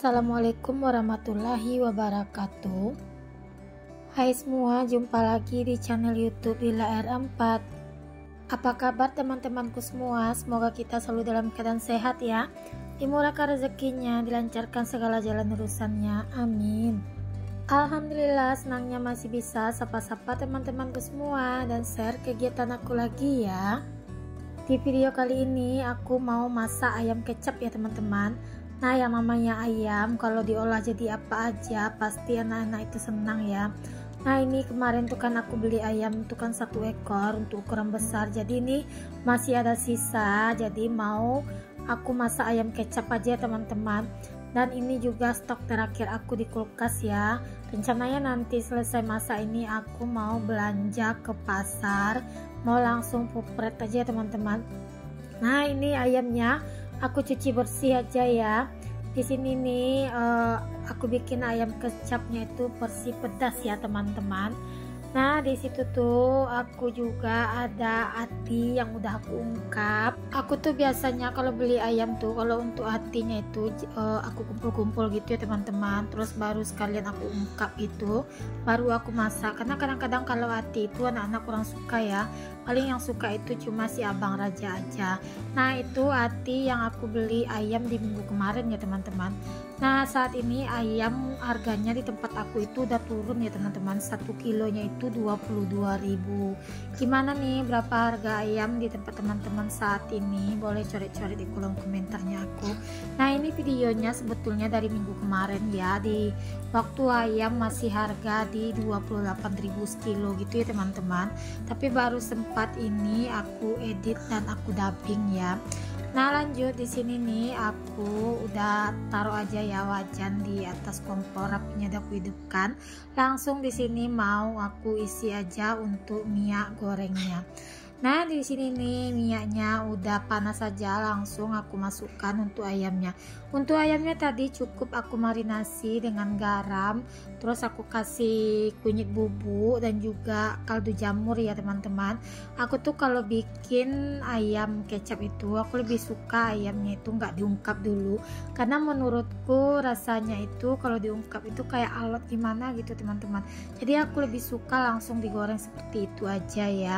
Assalamualaikum warahmatullahi wabarakatuh. Hai semua, jumpa lagi di channel YouTube Lila R4. Apa kabar teman-temanku semua? Semoga kita selalu dalam keadaan sehat ya. Dimurahkan rezekinya, dilancarkan segala jalan urusannya. Amin. Alhamdulillah, senangnya masih bisa sapa-sapa teman-temanku semua dan share kegiatan aku lagi ya. Di video kali ini aku mau masak ayam kecap ya teman-teman. Nah, yang namanya ayam kalau diolah jadi apa aja pasti anak-anak itu senang ya. Nah, ini kemarin tuh kan aku beli ayam tuh kan 1 ekor untuk ukuran besar. Jadi ini masih ada sisa, jadi mau aku masak ayam kecap aja teman-teman. Dan ini juga stok terakhir aku di kulkas ya. Rencananya nanti selesai masak ini aku mau belanja ke pasar, mau langsung pupret aja teman-teman. Nah, ini ayamnya aku cuci bersih aja ya. Di sini nih aku bikin ayam kecapnya itu versi pedas ya teman-teman. Nah, di situ tuh aku juga ada hati yang udah aku ungkap. Aku tuh biasanya kalau beli ayam tuh kalau untuk hatinya itu aku kumpul-kumpul gitu ya teman-teman. Terus baru sekalian aku ungkap itu, baru aku masak. Karena kadang-kadang kalau hati itu anak-anak kurang suka ya. Paling yang suka itu cuma si abang raja aja. Nah, itu hati yang aku beli ayam di minggu kemarin ya teman-teman. Nah, saat ini ayam harganya di tempat aku itu udah turun ya teman-teman. 1 kilonya itu 22.000. Gimana nih berapa harga ayam di tempat teman-teman saat ini? Boleh coret-coret di kolom komentarnya aku. Nah, ini videonya sebetulnya dari minggu kemarin ya, di waktu ayam masih harga di 28.000 sekilo gitu ya teman-teman. Tapi baru sempat ini aku edit dan aku dubbing ya. Nah, lanjut di sini nih aku udah taruh aja ya wajan di atas kompor, apinya udah aku hidupkan. Langsung di sini mau aku isi aja untuk minyak gorengnya. Nah, di sini nih minyaknya udah panas saja, langsung aku masukkan untuk ayamnya. Untuk ayamnya tadi cukup aku marinasi dengan garam, terus aku kasih kunyit bubuk dan juga kaldu jamur ya teman-teman. Aku tuh kalau bikin ayam kecap itu aku lebih suka ayamnya itu nggak diungkap dulu, karena menurutku rasanya itu kalau diungkap itu kayak alot gimana gitu teman-teman. Jadi aku lebih suka langsung digoreng seperti itu aja ya.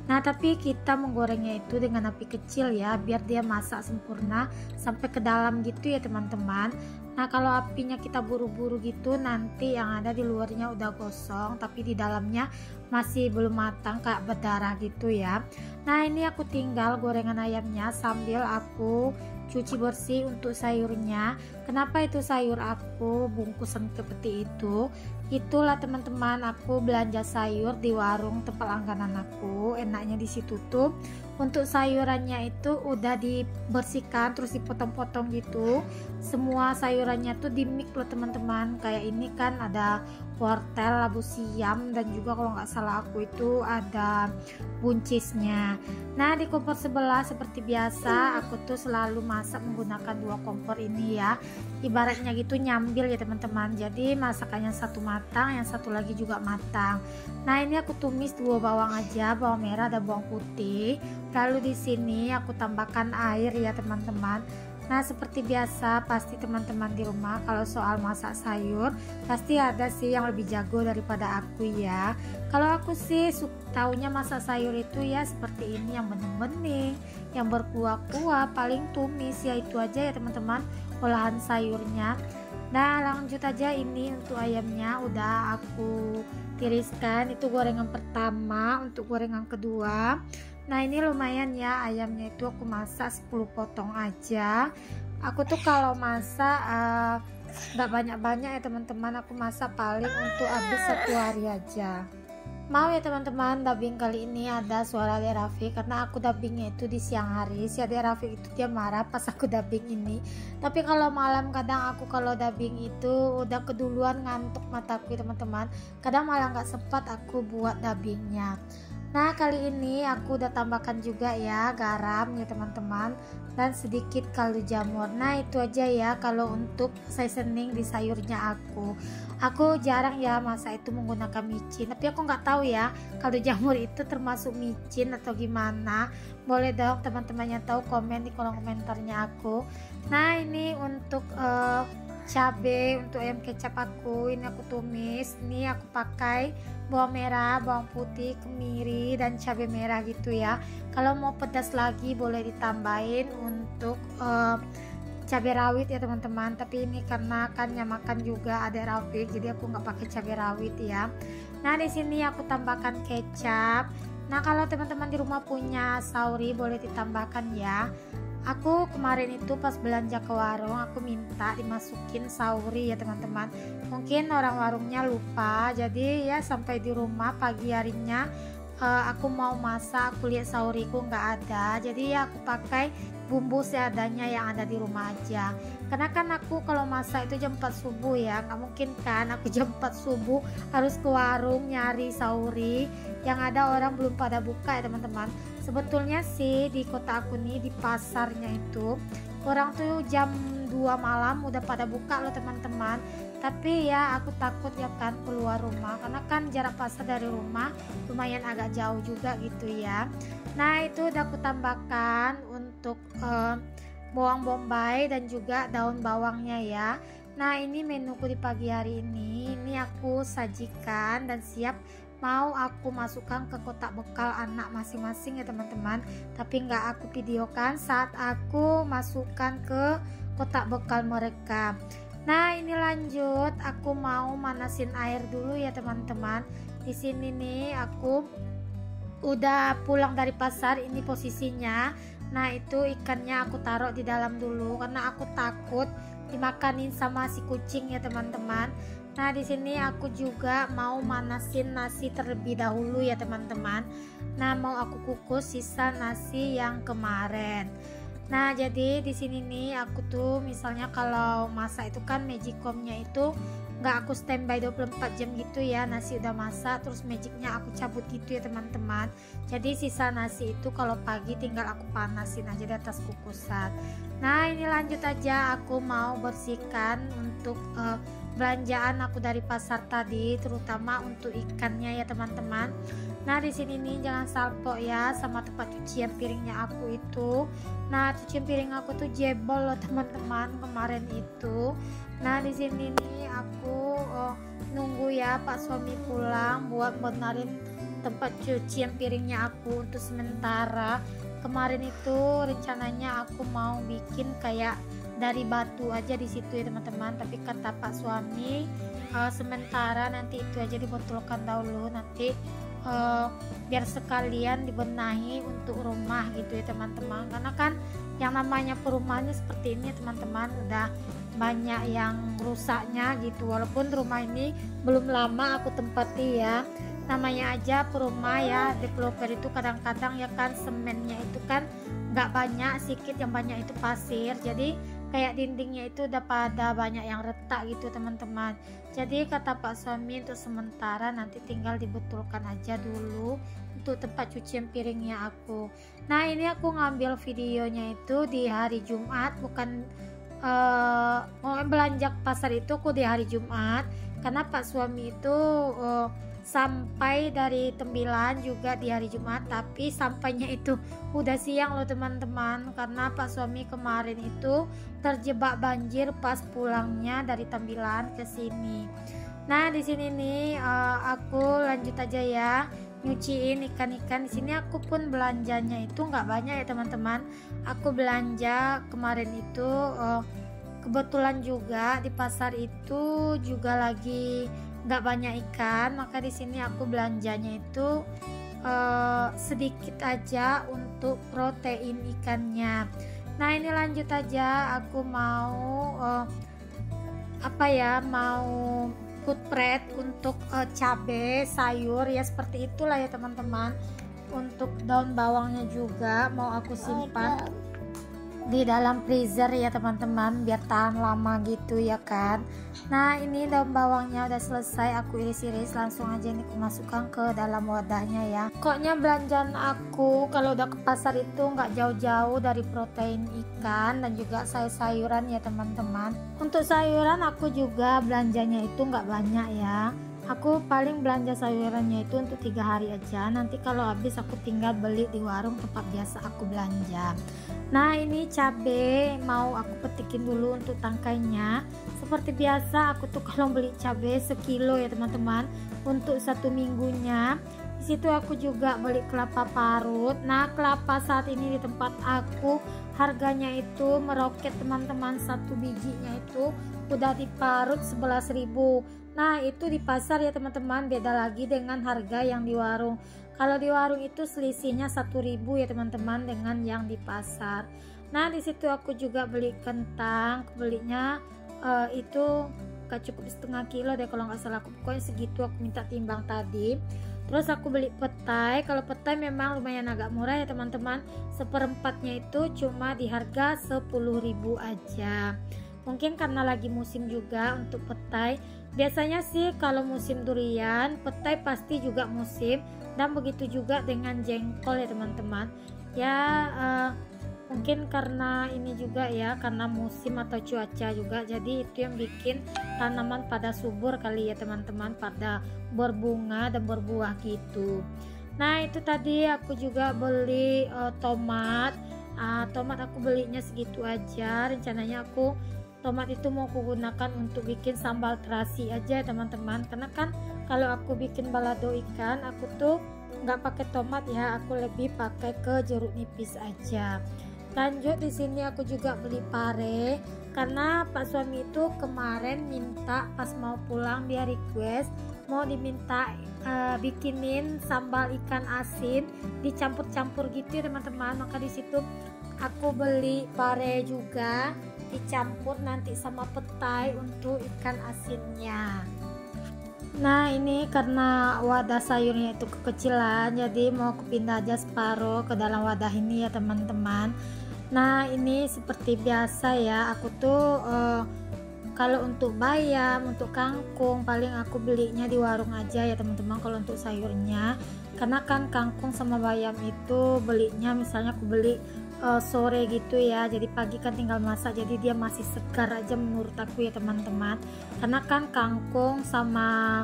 Nah, tapi kita menggorengnya itu dengan api kecil ya, biar dia masak sempurna sampai ke dalam gitu ya teman-teman. Nah, kalau apinya kita buru-buru gitu nanti yang ada di luarnya udah gosong tapi di dalamnya masih belum matang kayak berdarah gitu ya. Nah, ini aku tinggal gorengan ayamnya sambil aku cuci bersih untuk sayurnya. Kenapa itu sayur aku bungkusan seperti itu? Itulah teman-teman, aku belanja sayur di warung tempat langganan aku. Enaknya di situ tuh untuk sayurannya itu udah dibersihkan terus dipotong-potong gitu. Semua sayurannya tuh di mix loh teman-teman. Kayak ini kan ada wortel, labu siam, dan juga kalau nggak salah aku itu ada buncisnya. Nah, di kompor sebelah seperti biasa aku tuh selalu masak menggunakan 2 kompor ini ya. Ibaratnya gitu nyambil ya teman-teman. Jadi masakannya satu matang, yang satu lagi juga matang. Nah, ini aku tumis 2 bawang aja, bawang merah dan bawang putih. Lalu di sini aku tambahkan air ya teman-teman. Nah, seperti biasa pasti teman-teman di rumah kalau soal masak sayur pasti ada sih yang lebih jago daripada aku ya. Kalau aku sih taunya masak sayur itu ya seperti ini, yang bening-bening, yang berkuah-kuah, paling tumis ya, itu aja ya teman-teman olahan sayurnya. Nah, lanjut aja, ini untuk ayamnya udah aku tiriskan, itu gorengan pertama. Untuk gorengan kedua, nah ini lumayan ya, ayamnya itu aku masak 10 potong aja. Aku tuh kalau masak nggak banyak-banyak ya teman-teman, aku masak paling untuk habis 1 hari aja. Mau ya teman-teman, dubbing kali ini ada suara Adek Rafiq karena aku dubbingnya itu di siang hari. Si Adek Rafiq itu dia marah pas aku dubbing ini. Tapi kalau malam kadang aku kalau dubbing itu udah keduluan ngantuk mataku ya teman-teman. Kadang malah nggak sempat aku buat dubbingnya. Nah, kali ini aku udah tambahkan juga ya garam ya teman-teman, dan sedikit kaldu jamur. Nah, itu aja ya kalau untuk seasoning di sayurnya aku jarang ya masak itu menggunakan micin, tapi aku nggak tahu ya kaldu jamur itu termasuk micin atau gimana. Boleh dong teman-teman yang tahu komen di kolom komentarnya aku. Nah, ini untuk cabai untuk ayam kecap aku. Ini aku tumis. Ini aku pakai bawang merah, bawang putih, kemiri, dan cabai merah gitu ya. Kalau mau pedas lagi boleh ditambahin untuk cabai rawit ya teman-teman, tapi ini karena kan yang makan juga ada rawit, jadi aku nggak pakai cabai rawit ya. Nah di sini aku tambahkan kecap. Nah kalau teman-teman di rumah punya sauri boleh ditambahkan ya. Aku kemarin itu pas belanja ke warung aku minta dimasukin sauri ya teman-teman. Mungkin orang warungnya lupa, jadi ya sampai di rumah pagi harinya aku mau masak, aku lihat sauriku nggak ada, jadi ya aku pakai bumbu seadanya yang ada di rumah aja. Karena kan aku kalau masak itu jam 4 subuh ya, nggak mungkin kan aku jam 4 subuh harus ke warung nyari sauri, yang ada orang belum pada buka ya teman-teman. Sebetulnya sih di kota aku nih, di pasarnya itu orang tuh jam 2 malam udah pada buka loh teman-teman. Tapi ya aku takut ya kan keluar rumah, karena kan jarak pasar dari rumah lumayan agak jauh juga gitu ya. Nah itu udah aku tambahkan untuk bawang bombay dan juga daun bawangnya ya. Nah ini menuku di pagi hari ini aku sajikan dan siap mau aku masukkan ke kotak bekal anak masing-masing ya teman-teman. Tapi nggak aku videokan saat aku masukkan ke kotak bekal mereka. Nah ini lanjut, aku mau manasin air dulu ya teman-teman. Di sini nih aku udah pulang dari pasar, ini posisinya. Nah itu ikannya aku taruh di dalam dulu karena aku takut dimakanin sama si kucing ya teman-teman. Nah di sini aku juga mau manasin nasi terlebih dahulu ya teman-teman. Nah mau aku kukus sisa nasi yang kemarin. Nah jadi di sini nih aku tuh misalnya kalau masak itu kan magicomnya itu nggak aku standby 24 jam gitu ya, nasi udah masak terus magicnya aku cabut gitu ya teman-teman. Jadi sisa nasi itu kalau pagi tinggal aku panasin aja di atas kukusan. Nah ini lanjut aja, aku mau bersihkan untuk belanjaan aku dari pasar tadi, terutama untuk ikannya ya teman-teman. Nah di sini nih jangan salpok ya sama tempat cucian piringnya aku itu. Nah cucian piring aku tuh jebol loh teman-teman kemarin itu. Nah di sini nih aku nunggu ya Pak suami pulang buat benerin tempat cucian piringnya aku untuk sementara. Kemarin itu rencananya aku mau bikin kayak dari batu aja di situ ya teman-teman, tapi kata Pak suami sementara nanti itu aja dibotolkan dahulu, nanti biar sekalian dibenahi untuk rumah gitu ya teman-teman. Karena kan yang namanya perumahannya seperti ini teman-teman, udah banyak yang rusaknya gitu. Walaupun rumah ini belum lama aku tempati ya, namanya aja perumah ya, developer itu kadang-kadang ya kan semennya itu kan nggak banyak, sedikit, yang banyak itu pasir, jadi kayak dindingnya itu udah pada banyak yang retak gitu teman-teman. Jadi kata Pak suami untuk sementara nanti tinggal dibetulkan aja dulu untuk tempat cucian piringnya aku. Nah ini aku ngambil videonya itu di hari Jumat, bukan mau belanja ke pasar itu aku di hari Jumat, karena Pak suami itu sampai dari Tembilan juga di hari Jumat, tapi sampainya itu udah siang loh teman-teman, karena Pak suami kemarin itu terjebak banjir pas pulangnya dari Tembilan ke sini. Nah di sini nih aku lanjut aja ya nyuciin ikan-ikan. Di sini aku pun belanjanya itu nggak banyak ya teman-teman. Aku belanja kemarin itu kebetulan juga di pasar itu juga lagi nggak banyak ikan, maka di sini aku belanjanya itu sedikit aja untuk protein ikannya. Nah ini lanjut aja, aku mau mau food prep untuk cabai sayur ya, seperti itulah ya teman-teman. Untuk daun bawangnya juga mau aku simpan di dalam freezer ya teman-teman, biar tahan lama gitu ya kan. Nah ini daun bawangnya udah selesai aku iris-iris, langsung aja ini aku masukkan ke dalam wadahnya ya. Pokoknya belanjaan aku kalau udah ke pasar itu nggak jauh-jauh dari protein ikan dan juga sayur-sayuran ya teman-teman. Untuk sayuran aku juga belanjanya itu nggak banyak ya, aku paling belanja sayurannya itu untuk 3 hari aja, nanti kalau habis aku tinggal beli di warung tempat biasa aku belanja. Nah ini cabai mau aku petikin dulu untuk tangkainya. seperti biasa aku tuh kalau beli cabai sekilo ya teman-teman untuk 1 minggunya. Di situ aku juga beli kelapa parut. Nah, kelapa saat ini di tempat aku harganya itu meroket teman-teman, satu bijinya itu udah diparut 11.000. Nah, itu di pasar ya teman-teman, beda lagi dengan harga yang di warung. Kalau di warung itu selisihnya 1.000 ya teman-teman dengan yang di pasar. Nah, di situ aku juga beli kentang, belinya itu gak cukup setengah kilo deh kalau nggak salah, pokoknya segitu aku minta timbang tadi. Terus aku beli petai. Kalau petai memang lumayan agak murah ya teman-teman, seperempatnya itu cuma di harga 10.000 aja. Mungkin karena lagi musim juga untuk petai. Biasanya sih kalau musim durian, petai pasti juga musim, dan begitu juga dengan jengkol ya teman-teman ya. Mungkin karena ini juga ya, karena musim atau cuaca juga, jadi itu yang bikin tanaman pada subur kali ya teman-teman, pada berbunga dan berbuah gitu. Nah, itu tadi aku juga beli tomat. Tomat aku belinya segitu aja, rencananya aku tomat itu mau gunakan untuk bikin sambal terasi aja teman-teman, karena kan kalau aku bikin balado ikan aku tuh nggak pakai tomat ya, aku lebih pakai ke jeruk nipis aja. Lanjut, di sini aku juga beli pare karena Pak suami itu kemarin minta pas mau pulang, dia request mau diminta bikinin sambal ikan asin dicampur-campur gitu ya teman-teman. Maka di situ aku beli pare juga dicampur nanti sama petai untuk ikan asinnya. Nah, ini karena wadah sayurnya itu kekecilan, jadi mau kupindah aja separuh ke dalam wadah ini ya teman-teman. Nah, ini seperti biasa ya, aku tuh kalau untuk bayam, untuk kangkung paling aku belinya di warung aja ya teman-teman. Kalau untuk sayurnya, karena kan kangkung sama bayam itu belinya misalnya aku beli sore gitu ya, jadi pagi kan tinggal masak, jadi dia masih segar aja menurut aku ya teman-teman. Karena kan kangkung sama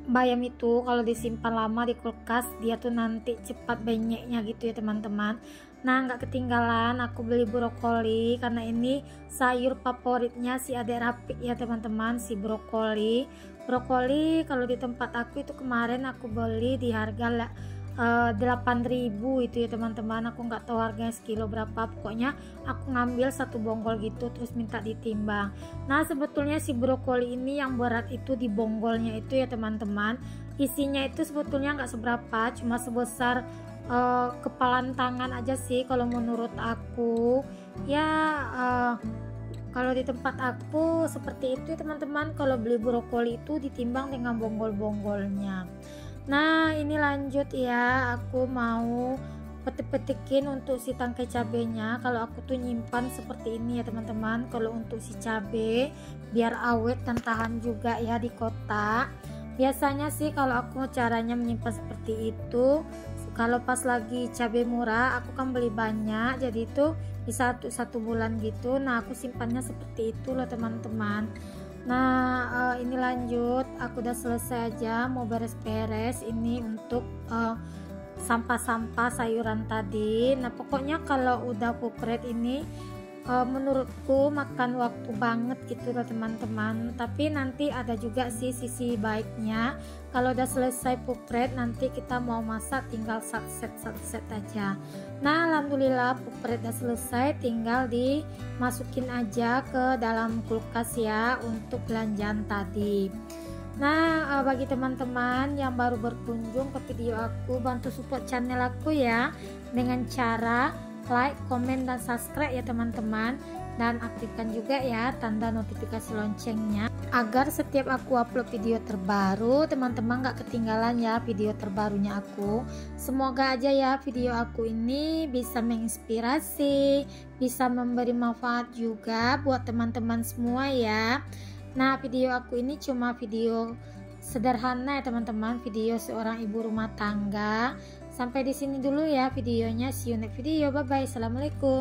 bayam itu kalau disimpan lama di kulkas dia tuh nanti cepat banyaknya gitu ya teman-teman. Nah, nggak ketinggalan aku beli brokoli karena ini sayur favoritnya si adek Rapi ya teman-teman, si brokoli. Brokoli kalau di tempat aku itu kemarin aku beli di harga 8.000 itu ya teman-teman. Aku nggak tahu harganya sekilo berapa, pokoknya aku ngambil satu bonggol gitu terus minta ditimbang. Nah, sebetulnya si brokoli ini yang berat itu di bonggolnya itu ya teman-teman. Isinya itu sebetulnya nggak seberapa, cuma sebesar kepalan tangan aja sih kalau menurut aku ya. Kalau di tempat aku seperti itu ya teman-teman, kalau beli brokoli itu ditimbang dengan bonggol-bonggolnya. Nah, ini lanjut ya, aku mau petik-petikin untuk si tangkai cabenya. Kalau aku tuh nyimpan seperti ini ya teman-teman, kalau untuk si cabe biar awet dan tahan juga ya di kotak. Biasanya sih kalau aku caranya menyimpan seperti itu, kalau pas lagi cabe murah aku kan beli banyak, jadi itu bisa satu bulan gitu. Nah, aku simpannya seperti itu loh teman-teman. Nah, ini lanjut, aku udah selesai aja mau beres-beres ini untuk sampah-sampah sayuran tadi. Nah, pokoknya kalau udah pupret ini menurutku makan waktu banget gitu loh teman-teman. Tapi nanti ada juga sih sisi baiknya, kalau udah selesai pupret nanti kita mau masak tinggal set aja. Nah, alhamdulillah pupret udah selesai, tinggal dimasukin aja ke dalam kulkas ya untuk belanjaan tadi. Nah, bagi teman-teman yang baru berkunjung ke video aku, bantu support channel aku ya dengan cara like, komen, dan subscribe ya teman-teman, dan aktifkan juga ya tanda notifikasi loncengnya agar setiap aku upload video terbaru teman-teman gak ketinggalan ya video terbarunya aku. Semoga aja ya video aku ini bisa menginspirasi, bisa memberi manfaat juga buat teman-teman semua ya. Nah, video aku ini cuma video sederhana ya teman-teman, video seorang ibu rumah tangga. Sampai di sini dulu ya videonya, see you next video, bye bye, assalamualaikum.